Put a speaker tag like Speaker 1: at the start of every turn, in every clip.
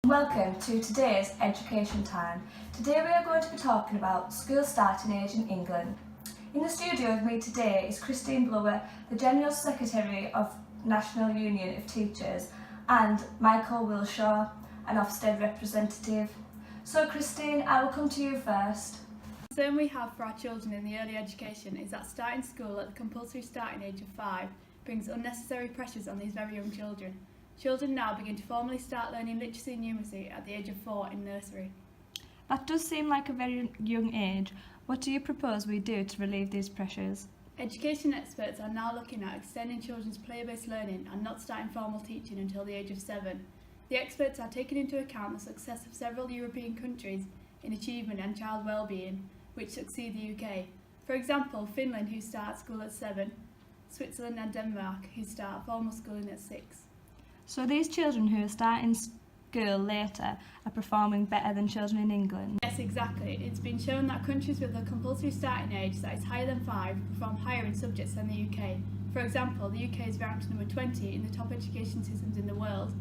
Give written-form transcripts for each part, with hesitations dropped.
Speaker 1: Welcome to today's Education Time. Today we are going to be talking about school starting age in England. In the studio with me today is Christine Blower, the General Secretary of National Union of Teachers, and Michael Wilshaw, an Ofsted representative. So Christine, I will come to you first.
Speaker 2: The concern we have for our children in the early education is that starting school at the compulsory starting age of 5 brings unnecessary pressures on these very young children. Children now begin to formally start learning literacy and numeracy at the age of 4 in nursery.
Speaker 1: That does seem like a very young age. What do you propose we do to relieve these pressures?
Speaker 2: Education experts are now looking at extending children's play-based learning and not starting formal teaching until the age of 7. The experts are taking into account the success of several European countries in achievement and child well-being, which succeed the UK. For example, Finland, who start school at 7, Switzerland and Denmark, who start formal schooling at 6.
Speaker 1: So these children who are starting school later are performing better than children in England?
Speaker 2: Yes, exactly. It's been shown that countries with a compulsory starting age that is higher than 5 perform higher in subjects than the UK. For example, the UK is ranked number 20 in the top education systems in the world.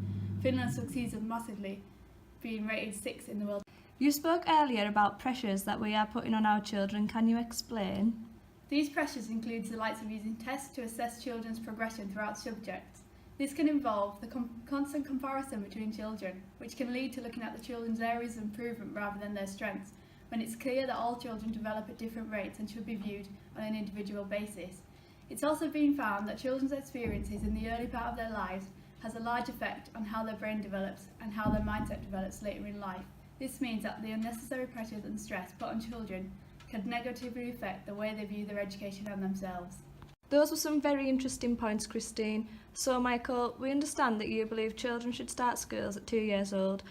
Speaker 2: Finland succeeds massively, being rated 6th in the world.
Speaker 1: You spoke earlier about pressures that we are putting on our children. Can you explain?
Speaker 2: These pressures include the likes of using tests to assess children's progression throughout subjects. This can involve the constant comparison between children, which can lead to looking at the children's areas of improvement rather than their strengths, when it's clear that all children develop at different rates and should be viewed on an individual basis. It's also been found that children's experiences in the early part of their lives has a large effect on how their brain develops and how their mindset develops later in life. This means that the unnecessary pressures and stress put on children can negatively affect the way they view their education and themselves.
Speaker 1: Those were some very interesting points, Christine. So, Michael, we understand that you believe children should start schools at 2 years old.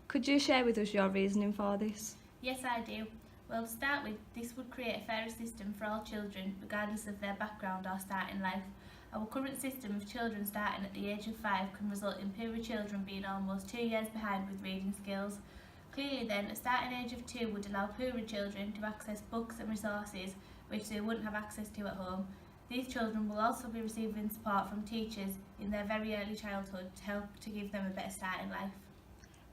Speaker 1: Could you share with us your reasoning for this?
Speaker 3: Yes, I do. Well, to start with, this would create a fairer system for all children, regardless of their background or start in life. Our current system of children starting at the age of 5 can result in poorer children being almost 2 years behind with reading skills. Clearly then, a starting age of 2 would allow poorer children to access books and resources which they wouldn't have access to at home. These children will also be receiving support from teachers in their very early childhood to help to give them a better start in life.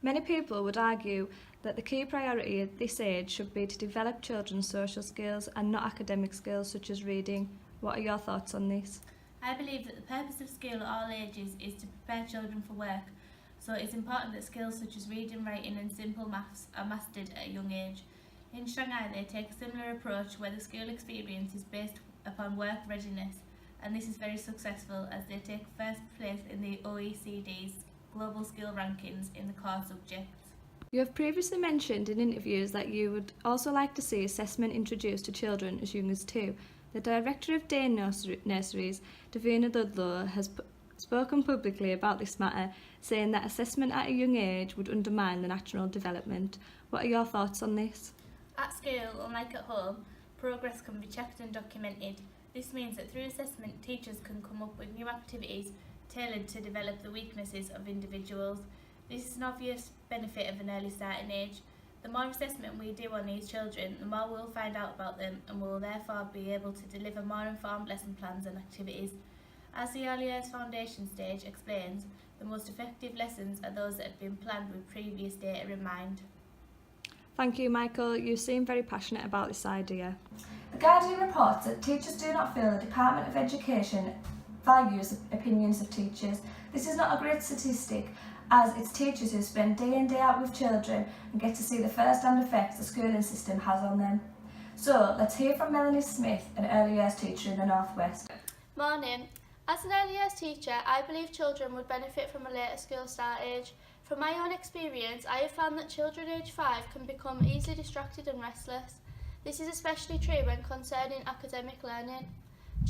Speaker 1: Many people would argue that the key priority at this age should be to develop children's social skills and not academic skills such as reading. What are your thoughts on this?
Speaker 3: I believe that the purpose of school at all ages is to prepare children for work, so it is important that skills such as reading, writing and simple maths are mastered at a young age. In Shanghai they take a similar approach where the school experience is based upon work readiness, and this is very successful as they take first place in the OECD's global skill rankings in the core subjects.
Speaker 1: You have previously mentioned in interviews that you would also like to see assessment introduced to children as young as 2. The director of day nurseries, Davina Ludlow, has spoken publicly about this matter, saying that assessment at a young age would undermine the natural development. What are your thoughts on this?
Speaker 3: At school, unlike at home, progress can be checked and documented. This means that through assessment, teachers can come up with new activities tailored to develop the weaknesses of individuals. This is an obvious benefit of an early starting age. The more assessment we do on these children, the more we'll find out about them and will therefore be able to deliver more informed lesson plans and activities. As the early years foundation stage explains, the most effective lessons are those that have been planned with previous data in mind.
Speaker 1: Thank you, Michael. You seem very passionate about this idea.
Speaker 4: The Guardian reports that teachers do not feel the Department of Education values the opinions of teachers. This is not a great statistic, as it's teachers who spend day in day out with children and get to see the first-hand effects the schooling system has on them. So let's hear from Melanie Smith, an early years teacher in the North West.
Speaker 5: Morning. As an early years teacher, I believe children would benefit from a later school start age. From my own experience, I have found that children aged 5 can become easily distracted and restless. This is especially true when concerning academic learning.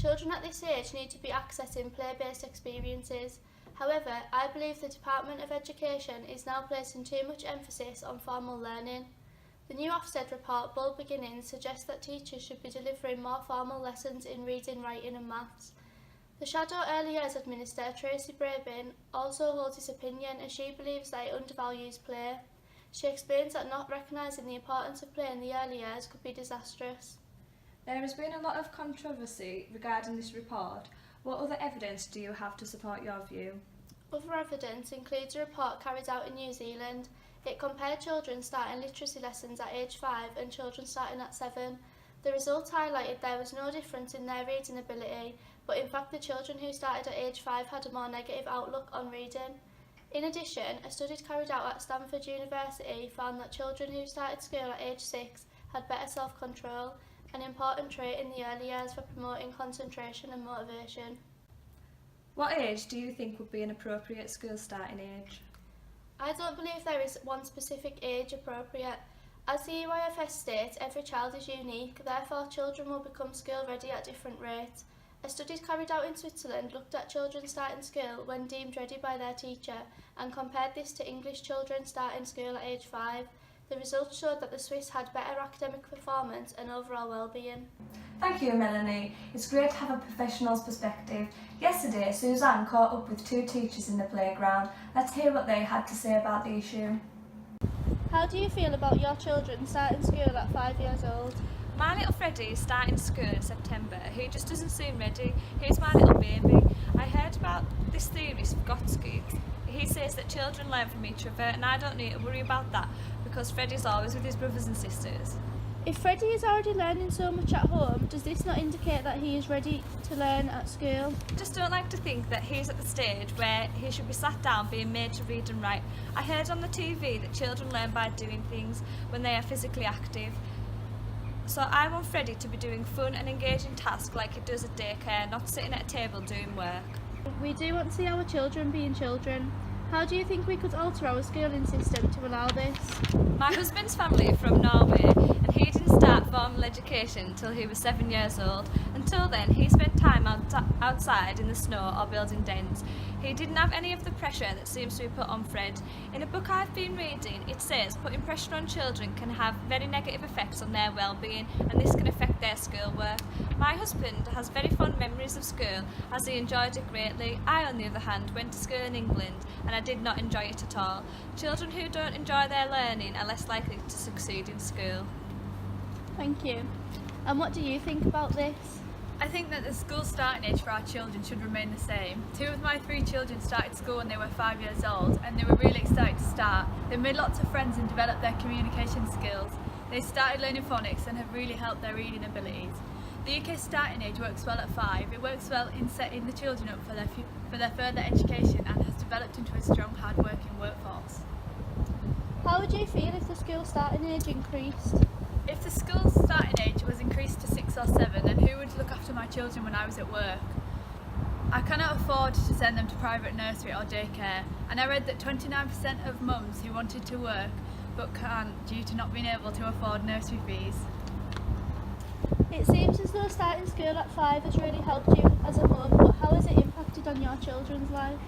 Speaker 5: Children at this age need to be accessing play-based experiences. However, I believe the Department of Education is now placing too much emphasis on formal learning. The new Ofsted report, Bold Beginnings, suggests that teachers should be delivering more formal lessons in reading, writing and maths. The Shadow Early Years Administrator, Tracy Brabin, also holds this opinion as she believes that it undervalues play. She explains that not recognising the importance of play in the early years could be disastrous.
Speaker 1: There has been a lot of controversy regarding this report. What other evidence do you have to support your view?
Speaker 5: Other evidence includes a report carried out in New Zealand. It compared children starting literacy lessons at age 5 and children starting at 7. The results highlighted there was no difference in their reading ability, but in fact the children who started at age 5 had a more negative outlook on reading. In addition, a study carried out at Stanford University found that children who started school at age 6 had better self-control, an important trait in the early years for promoting concentration and motivation.
Speaker 1: What age do you think would be an appropriate school starting age?
Speaker 5: I don't believe there is one specific age appropriate. As the EYFS states, every child is unique, therefore children will become school ready at different rates. A study carried out in Switzerland looked at children starting school when deemed ready by their teacher and compared this to English children starting school at age 5. The results showed that the Swiss had better academic performance and overall well-being.
Speaker 1: Thank you, Melanie. It's great to have a professional's perspective. Yesterday, Suzanne caught up with 2 teachers in the playground. Let's hear what they had to say about the issue.
Speaker 5: How do you feel about your children starting school at 5 years old?
Speaker 4: My little Freddie is starting school in September. He just doesn't seem ready. He's my little baby. I heard about this theorist, Gotsky. He says that children learn from each other, and I don't need to worry about that because Freddie's always with his brothers and sisters.
Speaker 5: If Freddie is already learning so much at home, does this not indicate that he is ready to learn at school?
Speaker 4: I just don't like to think that he's at the stage where he should be sat down being made to read and write. I heard on the TV that children learn by doing things when they are physically active. So I want Freddie to be doing fun and engaging tasks like he does at daycare, not sitting at a table doing work.
Speaker 5: We do want to see our children being children. How do you think we could alter our schooling system to allow this?
Speaker 4: My husband's family are from Norway, and he didn't start formal education until he was 7 years old. Until then, he spent time outside in the snow or building dens. He didn't have any of the pressure that seems to be put on Fred. In a book I've been reading, it says putting pressure on children can have very negative effects on their well-being, and this can affect their schoolwork. My husband has very fond memories of school, as he enjoyed it greatly. I, on the other hand, went to school in England, and I did not enjoy it at all. Children who don't enjoy their learning are less likely to succeed in school.
Speaker 5: Thank you. And what do you think about this?
Speaker 2: I think that the school starting age for our children should remain the same. 2 of my 3 children started school when they were 5 years old, and they were really excited to start. They made lots of friends and developed their communication skills. They started learning phonics and have really helped their reading abilities. The UK starting age works well at 5. It works well in setting the children up for their further education and has developed into a strong, hard-working workforce.
Speaker 5: How would you feel if the school starting age increased?
Speaker 2: If the school starting age was increased to 6 or 7, then who would look after my children when I was at work? I cannot afford to send them to private nursery or daycare, and I read that 29% of mums who wanted to work but can't due to not being able to afford nursery fees.
Speaker 5: It seems as though starting school at 5 has really helped you as a mum, but how has it impacted on your children's life?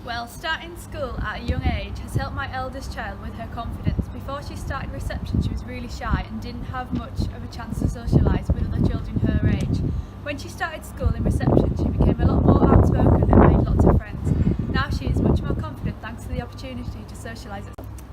Speaker 2: Well, starting school at a young age has helped my eldest child with her confidence. Before she started reception, she was really shy and didn't have much of a chance to socialise with other children her age. When she started school in reception, she became a lot more outspoken and made lots of friends. Now she is much more confident thanks to the opportunity to socialise.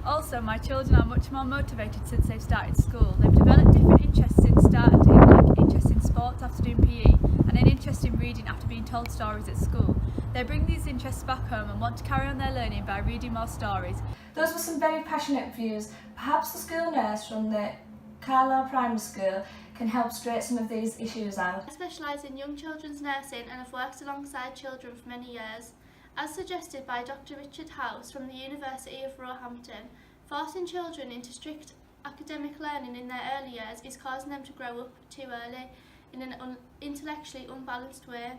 Speaker 2: Also, my children are much more motivated since they've started school. They've developed different interests since starting, like interest in sports after doing PE and an interest in reading after being told stories at school. They bring these interests back home and want to carry on their learning by reading more stories.
Speaker 1: Those were some very passionate views. Perhaps the school nurse from the Carlisle Primary School can help straighten some of these issues out.
Speaker 5: I specialise in young children's nursing and have worked alongside children for many years. As suggested by Dr. Richard House from the University of Roehampton, forcing children into strict academic learning in their early years is causing them to grow up too early in an intellectually unbalanced way.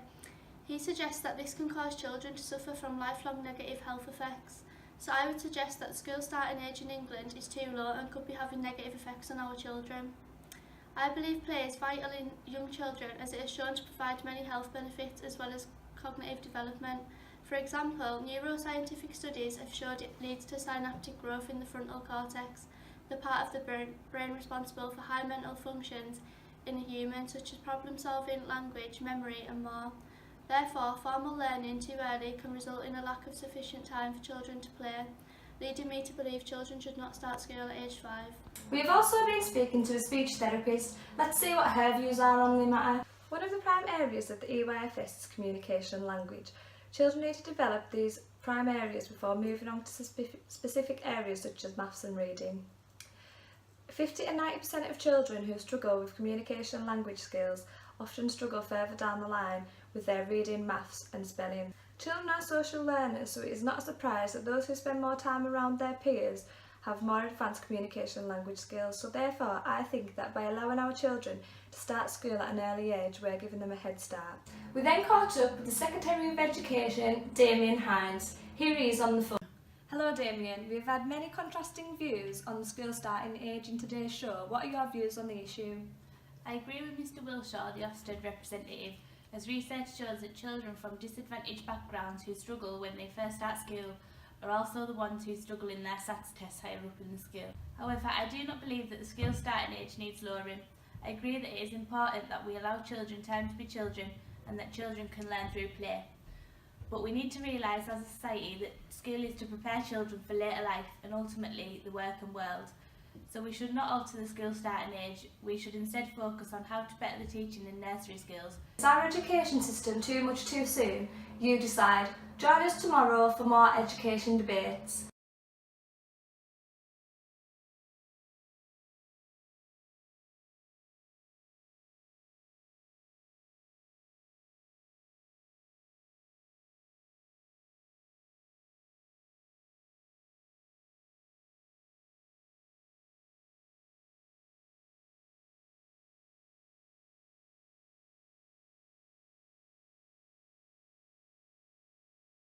Speaker 5: He suggests that this can cause children to suffer from lifelong negative health effects. So I would suggest that the school starting age in England is too low and could be having negative effects on our children. I believe play is vital in young children as it is shown to provide many health benefits as well as cognitive development. For example, neuroscientific studies have showed it leads to synaptic growth in the frontal cortex, the part of the brain responsible for high mental functions in a human, such as problem solving, language, memory and more. Therefore, formal learning too early can result in a lack of sufficient time for children to play, leading me to believe children should not start school at age 5.
Speaker 1: We have also been speaking to a speech therapist. Let's see what her views are on the matter. One of the prime areas of the EYFS is communication and language. Children need to develop these prime areas before moving on to specific areas such as maths and reading. 50 and 90% of children who struggle with communication and language skills often struggle further down the line with their reading, maths and spelling. Children are social learners, so it is not a surprise that those who spend more time around their peers have more advanced communication and language skills. So therefore, I think that by allowing our children to start school at an early age, we're giving them a head start.
Speaker 4: We then caught up with the Secretary of Education, Damien Hines. Here he is on the phone.
Speaker 1: Hello Damien, we've had many contrasting views on the school starting age in today's show. What are your views on the issue?
Speaker 3: I agree with Mr Wilshaw, the Ofsted representative, as research shows that children from disadvantaged backgrounds who struggle when they first start school are also the ones who struggle in their SATs tests higher up in the school. However, I do not believe that the school starting age needs lowering. I agree that it is important that we allow children time to be children and that children can learn through play. But we need to realise as a society that school is to prepare children for later life and ultimately the working world. So we should not alter the school starting age, we should instead focus on how to better the teaching in nursery skills.
Speaker 4: Is our education system too much too soon? You decide. Join us tomorrow for more education debates.